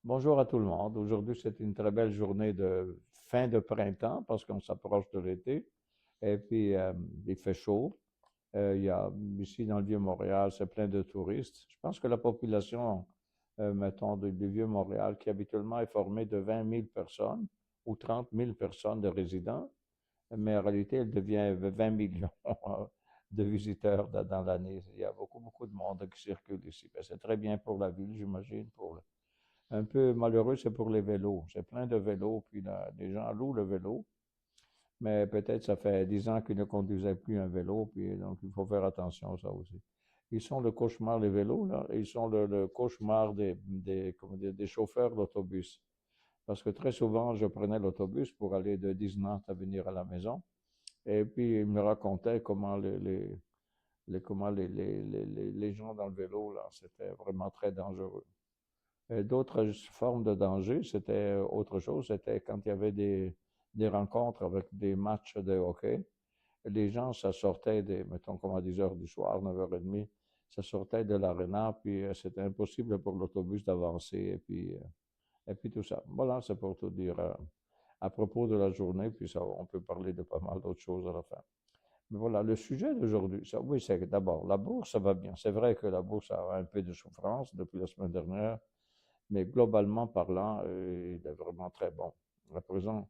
Bonjour à tout le monde. Aujourd'hui, c'est une très belle journée de fin de printemps parce qu'on s'approche de l'été. Et puis, il fait chaud. Il y a, ici, dans le Vieux-Montréal, c'est plein de touristes. Je pense que la population, mettons, du Vieux-Montréal, qui habituellement est formée de 20 000 personnes ou 30 000 personnes de résidents, mais en réalité, elle devient 20 millions de visiteurs dans l'année. Il y a beaucoup, beaucoup de monde qui circule ici. Ben, c'est très bien pour la ville, j'imagine, un peu malheureux, c'est pour les vélos. C'est plein de vélos, puis là, les gens louent le vélo, mais peut-être ça fait 10 ans qu'ils ne conduisaient plus un vélo, puis donc il faut faire attention à ça aussi. Ils sont le cauchemar, les vélos, là. Ils sont le cauchemar comment dire, des chauffeurs d'autobus. Parce que très souvent, je prenais l'autobus pour aller de Disney à venir à la maison, et puis ils me racontaient comment les gens dans le vélo, là, c'était vraiment très dangereux. D'autres formes de danger, c'était autre chose. C'était quand il y avait des rencontres avec des matchs de hockey. Les gens, ça sortait mettons, comme à 10 heures du soir, 9h30, ça sortait de l'aréna, puis c'était impossible pour l'autobus d'avancer, et puis tout ça. Voilà, c'est pour tout dire à propos de la journée, puis ça, on peut parler de pas mal d'autres choses à la fin. Mais voilà, le sujet d'aujourd'hui, ça, oui, c'est que d'abord, la bourse, ça va bien. C'est vrai que la bourse a un peu de souffrance depuis la semaine dernière, mais globalement parlant, il est vraiment très bon. À présent,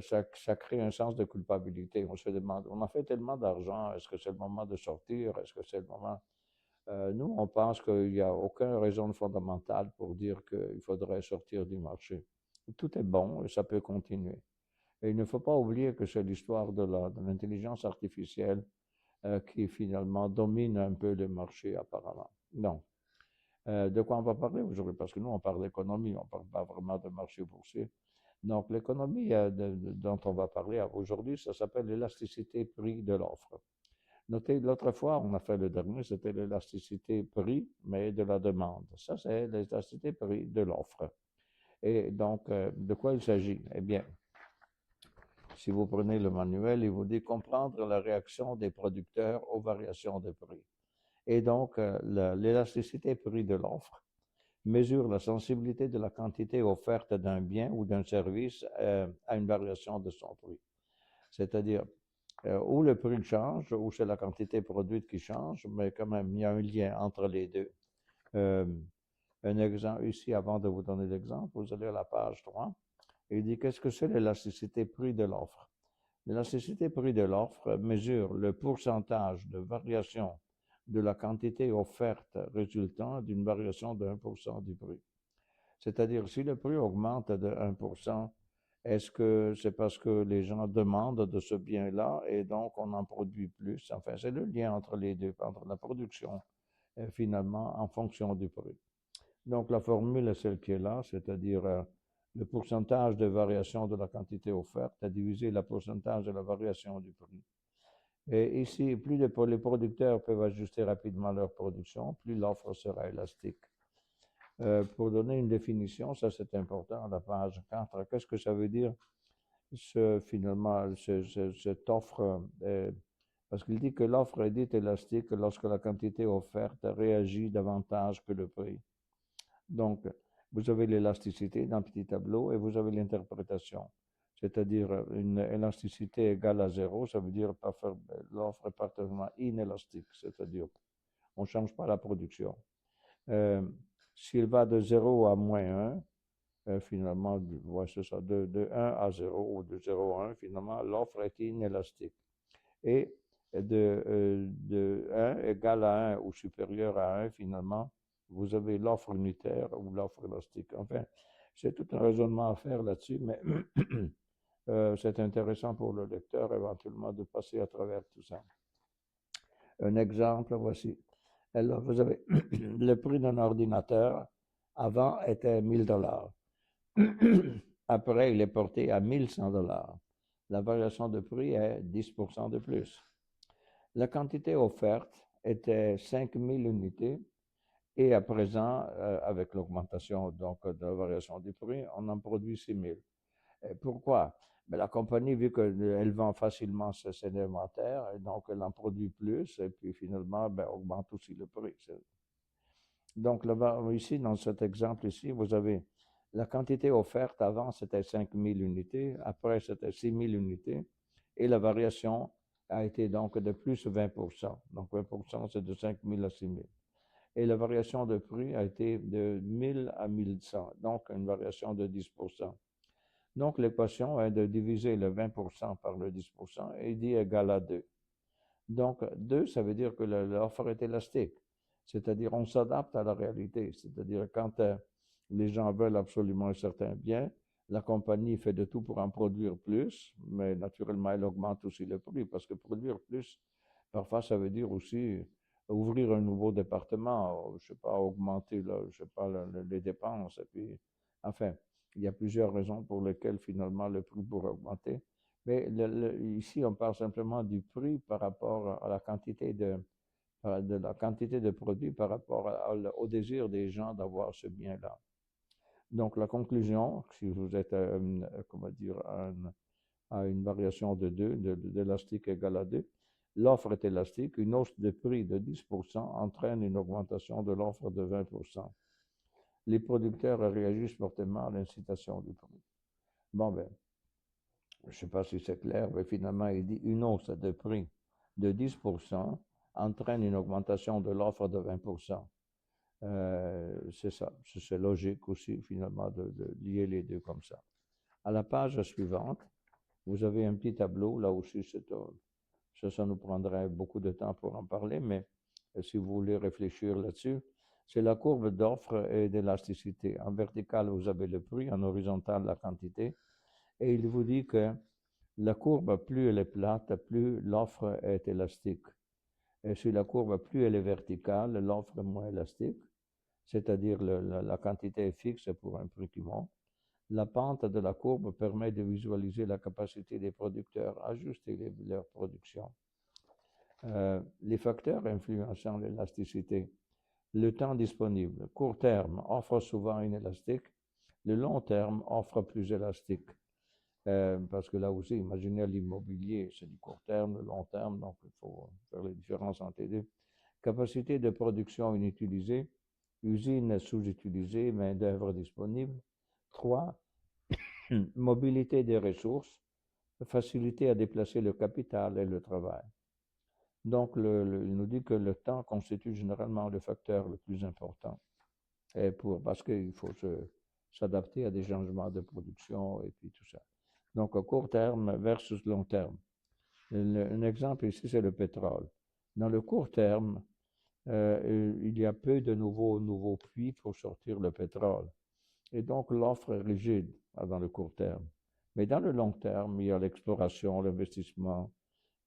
ça crée un sens de culpabilité. On se demande, on a fait tellement d'argent, est-ce que c'est le moment de sortir? Est-ce que c'est le moment? Nous, on pense qu'il n'y a aucune raison fondamentale pour dire qu'il faudrait sortir du marché. Tout est bon et ça peut continuer. Et il ne faut pas oublier que c'est l'histoire de l'intelligence artificielle qui finalement domine un peu le marché apparemment. Non. De quoi on va parler aujourd'hui? Parce que nous, on parle d'économie, on ne parle pas vraiment de marché boursier. Donc, l'économie dont on va parler aujourd'hui, ça s'appelle l'élasticité prix de l'offre. Notez, l'autre fois, on a fait le dernier, c'était l'élasticité prix, mais de la demande. Ça, c'est l'élasticité prix de l'offre. Et donc, de quoi il s'agit? Eh bien, si vous prenez le manuel, il vous dit comprendre la réaction des producteurs aux variations de prix. Et donc, l'élasticité prix de l'offre mesure la sensibilité de la quantité offerte d'un bien ou d'un service à une variation de son prix. C'est-à-dire, où le prix change, ou c'est la quantité produite qui change, mais quand même, il y a un lien entre les deux. Euh, un exemple ici, avant de vous donner l'exemple, vous allez à la page 3, et il dit qu'est-ce que c'est l'élasticité prix de l'offre? L'élasticité prix de l'offre mesure le pourcentage de variation de la quantité offerte résultant d'une variation de 1% du prix. C'est-à-dire, si le prix augmente de 1%, est-ce que c'est parce que les gens demandent de ce bien-là et donc on en produit plus? Enfin, c'est le lien entre les deux, entre la production et finalement en fonction du prix. Donc, la formule est celle qui est là, c'est-à-dire le pourcentage de variation de la quantité offerte à diviser le pourcentage de la variation du prix. Et ici, plus les producteurs peuvent ajuster rapidement leur production, plus l'offre sera élastique. Pour donner une définition, ça c'est important, à la page 4, qu'est-ce que ça veut dire finalement cette offre? Parce qu'il dit que l'offre est dite élastique lorsque la quantité offerte réagit davantage que le prix. Donc, vous avez l'élasticité dans le petit tableau et vous avez l'interprétation. C'est-à-dire une élasticité égale à zéro, ça veut dire l'offre est parfaitement inélastique, c'est-à-dire on ne change pas la production. Euh, S'il va de zéro à moins 1, finalement, ouais, c'est ça, de 1 à zéro ou de zéro à 1, finalement, l'offre est inélastique. Et de 1 égale à 1 ou supérieur à 1, finalement, vous avez l'offre unitaire ou l'offre élastique. Enfin, c'est tout un raisonnement à faire là-dessus, mais c'est intéressant pour le lecteur éventuellement de passer à travers tout ça. Un exemple, voici. Alors, vous avez le prix d'un ordinateur avant était 1000 $. Après, il est porté à 1100 $. La variation de prix est 10% de plus. La quantité offerte était 5000 unités et à présent, avec l'augmentation donc de la variation du prix, on en produit 6000. Pourquoi? Mais la compagnie, vu qu'elle vend facilement ses inventaires, et donc elle en produit plus, et puis finalement, ben, augmente aussi le prix. Donc là ici, dans cet exemple ici, vous avez La quantité offerte avant, c'était 5000 unités, après, c'était 6000 unités, et la variation a été donc de plus 20%. Donc 20%, c'est de 5000 à 6000. Et la variation de prix a été de 1000 à 1100, donc une variation de 10%. Donc l'équation est de diviser le 20% par le 10% et dit égal à 2. Donc 2, ça veut dire que l'offre est élastique, c'est-à-dire on s'adapte à la réalité, c'est-à-dire quand les gens veulent absolument un certain bien, la compagnie fait de tout pour en produire plus, mais naturellement elle augmente aussi le prix, parce que produire plus, parfois ça veut dire aussi ouvrir un nouveau département, je sais pas, augmenter je sais pas, les dépenses, et puis, enfin, il y a plusieurs raisons pour lesquelles finalement le prix pourrait augmenter. Mais ici, on parle simplement du prix par rapport à la quantité de la quantité de produits par rapport au désir des gens d'avoir ce bien-là. Donc, la conclusion, si vous êtes, comment dire, à une variation de 2, d'élastique égale à 2, l'offre est élastique, une hausse de prix de 10% entraîne une augmentation de l'offre de 20%. Les producteurs réagissent fortement à l'incitation du prix. Bon, ben, je ne sais pas si c'est clair, mais finalement, il dit une hausse de prix de 10% entraîne une augmentation de l'offre de 20%. C'est ça, c'est logique aussi finalement de lier les deux comme ça. À la page suivante, vous avez un petit tableau, là aussi ça nous prendrait beaucoup de temps pour en parler, mais si vous voulez réfléchir là-dessus, c'est la courbe d'offre et d'élasticité. En vertical, vous avez le prix, en horizontal, la quantité, et il vous dit que la courbe, plus elle est plate, plus l'offre est élastique. Et si la courbe, plus elle est verticale, l'offre est moins élastique, c'est-à-dire la quantité est fixe pour un prix qui monte. La pente de la courbe permet de visualiser la capacité des producteurs à ajuster leur production. Les facteurs influençant l'élasticité. Le temps disponible. Court terme offre souvent inélastique. Le long terme offre plus élastique. Parce que là aussi, imaginez l'immobilier, c'est du court terme, le long terme, donc il faut faire les différences entre les deux. Capacité de production inutilisée, usine sous-utilisée, main-d'œuvre disponible. 3. Mobilité des ressources, facilité à déplacer le capital et le travail. Donc, il nous dit que le temps constitue généralement le facteur le plus important, parce qu'il faut s'adapter à des changements de production et puis tout ça. Donc, à court terme versus long terme. Un exemple ici, c'est le pétrole. Dans le court terme, il y a peu de nouveaux puits pour sortir le pétrole. Et donc, l'offre est rigide dans le court terme. Mais dans le long terme, il y a l'exploration, l'investissement,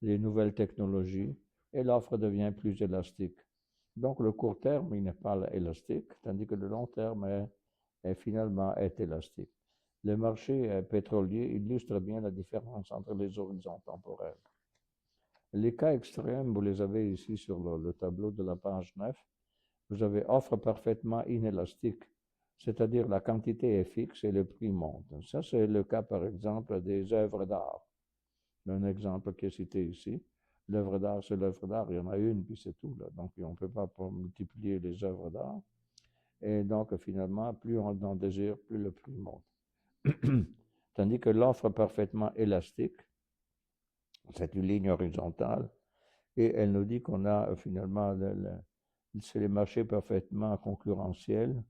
les nouvelles technologies, et l'offre devient plus élastique. Donc, le court terme, il n'est pas élastique, tandis que le long terme finalement est élastique. Le marché pétrolier illustre bien la différence entre les horizons temporels. Les cas extrêmes, vous les avez ici sur le tableau de la page 9. Vous avez offre parfaitement inélastique, c'est-à-dire la quantité est fixe et le prix monte. Ça, c'est le cas, par exemple, des œuvres d'art. Un exemple qui est cité ici. L'œuvre d'art, c'est l'œuvre d'art, il y en a une, puis c'est tout. Là. Donc, on ne peut pas multiplier les œuvres d'art. Et donc, finalement, plus on en désire, plus le prix monte. Tandis que l'offre parfaitement élastique, c'est une ligne horizontale, et elle nous dit qu'on a finalement, c'est les marchés parfaitement concurrentiels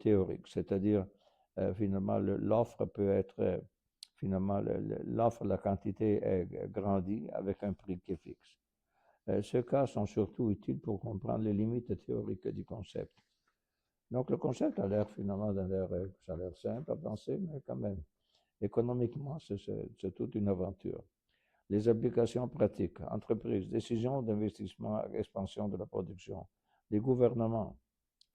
théoriques, c'est-à-dire finalement l'offre peut être, finalement l'offre, la quantité est grandie avec un prix qui est fixe. Ces cas sont surtout utiles pour comprendre les limites théoriques du concept. Donc le concept a l'air finalement, ça a l'air simple à penser, mais quand même, économiquement, c'est toute une aventure. Les applications pratiques, entreprises, décisions d'investissement, expansion de la production, les gouvernements.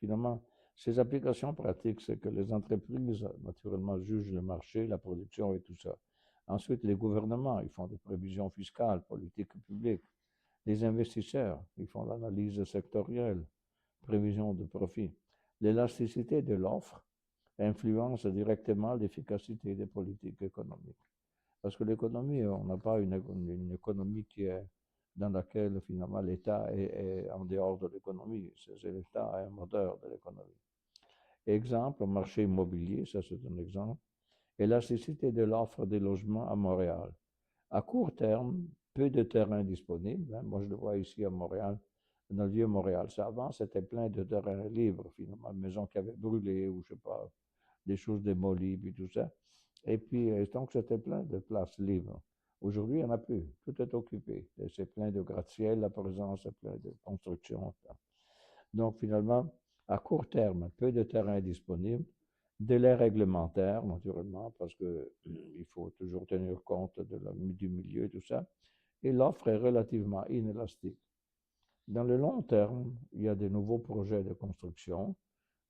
Finalement, ces applications pratiques, c'est que les entreprises, naturellement, jugent le marché, la production et tout ça. Ensuite, les gouvernements, ils font des prévisions fiscales, politiques publiques. Les investisseurs, ils font l'analyse sectorielle, prévision de profit. L'élasticité de l'offre influence directement l'efficacité des politiques économiques. Parce que l'économie, on n'a pas une économie qui est dans laquelle finalement l'État est en dehors de l'économie. L'État est un moteur de l'économie. Exemple, au marché immobilier, ça c'est un exemple, élasticité de l'offre des logements à Montréal. À court terme, peu de terrain disponible, hein. Moi, je le vois ici à Montréal, dans le vieux Montréal. Ça, avant, c'était plein de terrains libres, finalement, maisons qui avaient brûlé ou je sais pas, des choses démolies, puis tout ça. Et puis, donc, c'était plein de places libres. Aujourd'hui, il n'y en a plus. Tout est occupé. C'est plein de gratte-ciel, la présence, c'est plein de constructions. Donc, finalement, à court terme, peu de terrain disponible, délai réglementaire, naturellement, parce que il faut toujours tenir compte du milieu, tout ça, et l'offre est relativement inélastique. Dans le long terme, il y a de nouveaux projets de construction,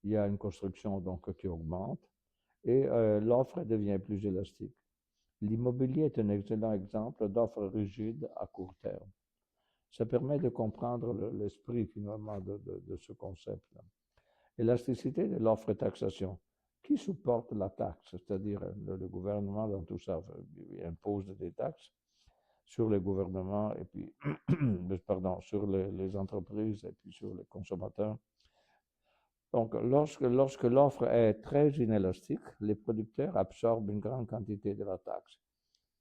il y a une construction donc qui augmente, et l'offre devient plus élastique. L'immobilier est un excellent exemple d'offre rigide à court terme. Ça permet de comprendre l'esprit finalement de ce concept-là. Élasticité de l'offre et taxation. Qui supporte la taxe? C'est-à-dire le gouvernement dans tout ça il impose des taxes sur les gouvernements et puis, pardon, sur les entreprises et puis sur les consommateurs. Donc, lorsque l'offre est très inélastique, les producteurs absorbent une grande quantité de la taxe.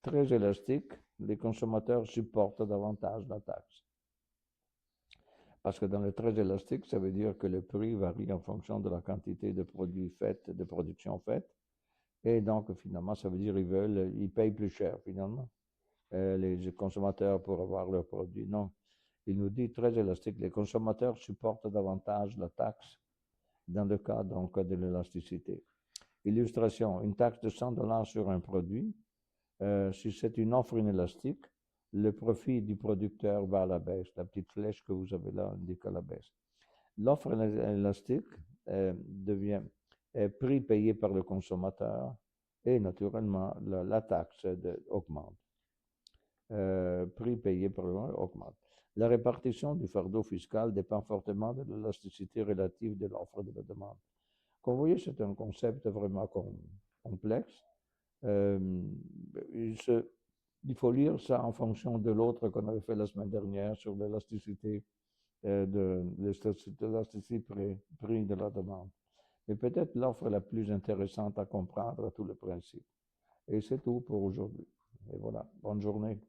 Très élastique, les consommateurs supportent davantage la taxe. Parce que dans le très élastique, ça veut dire que le prix varie en fonction de la quantité de produits faits, de production faite. Et donc, finalement, ça veut dire ils payent plus cher, finalement, les consommateurs pour avoir leurs produits. Non, il nous dit très élastique. Les consommateurs supportent davantage la taxe dans le cas donc de l'élasticité. Illustration, une taxe de $100 sur un produit, si c'est une offre inélastique, le profit du producteur va à la baisse. La petite flèche que vous avez là indique à la baisse. L'offre élastique devient prix payé par le consommateur et naturellement la taxe augmente. Prix payé par le consommateur augmente. La répartition du fardeau fiscal dépend fortement de l'élasticité relative de l'offre et de la demande. Comme vous voyez, c'est un concept vraiment complexe. Il faut lire ça en fonction de l'autre qu'on avait fait la semaine dernière sur l'élasticité de l'élasticité prix de la demande. Mais peut-être l'offre la plus intéressante à comprendre à tout le principe. Et c'est tout pour aujourd'hui. Et voilà, bonne journée.